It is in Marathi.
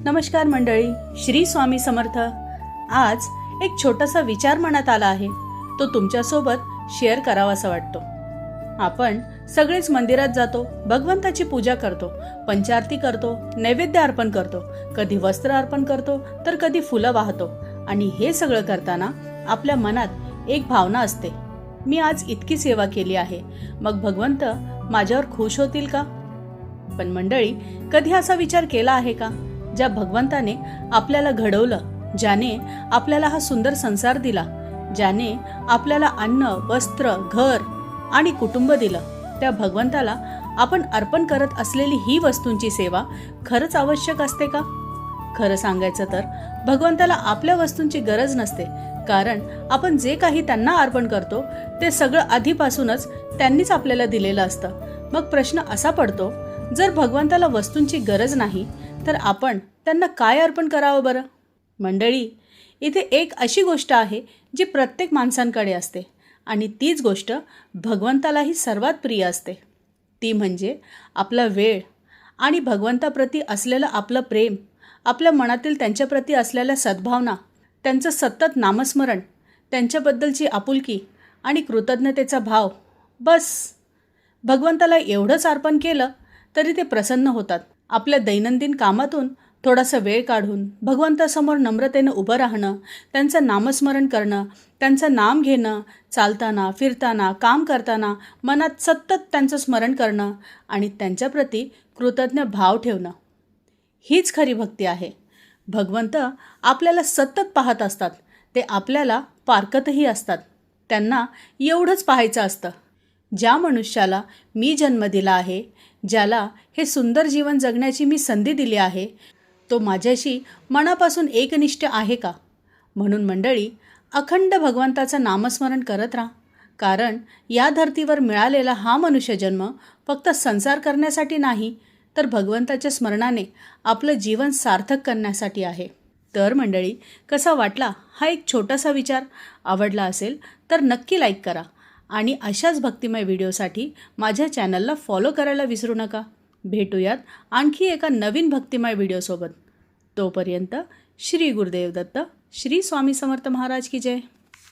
नमस्कार मंडळी, श्री स्वामी समर्थ। आज एक छोटासा विचार मनात आला आहे, तो तुमच्यासोबत शेअर करावासा वाटतो। आपण सगळेच मंदिरात जातो, भगवंताची पूजा करतो, पंचारती करतो, नैवेद्य अर्पण करतो, कधी वस्त्र अर्पण करतो तर कधी फुलं वाहतो। आणि हे सगळं करताना आपल्या मनात एक भावना असते, मी आज इतकी सेवा केली आहे, मग भगवंत माझ्यावर खुश होतील का? पण मंडळी, कधी असा विचार केला आहे का, ज्या भगवंताने आपल्याला घडवलं, ज्याने आपल्याला हा सुंदर संसार दिला, ज्याने आपल्याला अन्न, वस्त्र, घर आणि कुटुंब दिलं, त्या भगवंताला आपण अर्पण करत असलेली ही वस्तूंची सेवा खरंच आवश्यक असते का? खरं सांगायचं तर भगवंताला आपल्या वस्तूंची गरज नसते, कारण आपण जे काही त्यांना अर्पण करतो ते सगळं आधीपासूनच त्यांनीच आपल्याला दिलेलं असतं। मग प्रश्न असा पडतो, जर भगवंताला वस्तूंची गरज नाही तर आपण त्यांना काय अर्पण करावं बरं? मंडळी, इथे एक अशी गोष्ट आहे जी प्रत्येक माणसांकडे असते आणि तीच गोष्ट भगवंतालाही सर्वात प्रिय असते। ती म्हणजे आपला वेळ आणि भगवंताप्रती असलेलं आपलं प्रेम, आपल्या मनातील त्यांच्याप्रती असलेल्या सद्भावना, त्यांचं सतत नामस्मरण, त्यांच्याबद्दलची आपुलकी आणि कृतज्ञतेचा भाव। बस भगवंताला एवढंच अर्पण केलं तरी ते प्रसन्न होतात। आपल्या दैनंदिन कामातून थोडासा वेळ काढून भगवंतासमोर नम्रतेनं उभं राहणं, त्यांचं नामस्मरण करणं, त्यांचं नाम घेणं, चालताना, फिरताना, काम करताना मनात सतत त्यांचं स्मरण करणं आणि त्यांच्याप्रती कृतज्ञ भाव ठेवणं, हीच खरी भक्ती आहे। भगवंत आपल्याला सतत पाहत असतात, ते आपल्याला पारखतही असतात। त्यांना एवढंच पाहायचं असतं, ज्या मनुष्याला मी जन्म दिला आहे, ज्याला हे सुंदर जीवन जगण्याची मी संधी दिली आहे, तो माझ्याशी मनापासून एकनिष्ठ आहे का? म्हणून मंडळी, अखंड भगवंताचं नामस्मरण करत राहा, कारण या धर्तीवर मिळालेला हा मनुष्यजन्म फक्त संसार करण्यासाठी नाही, तर भगवंताच्या स्मरणाने आपलं जीवन सार्थक करण्यासाठी आहे। तर मंडळी, कसा वाटला हा एक छोटासा विचार? आवडला असेल तर नक्की लाईक करा आणि अशाच भक्तिमय व्हिडिओसाठी माझ्या चॅनलला फॉलो करायला विसरू नका। भेटूयात आणखी एका नवीन भक्तिमय व्हिडिओसोबत। तोपर्यंत श्री गुरुदेव दत्त, श्री स्वामी समर्थ महाराज की जय।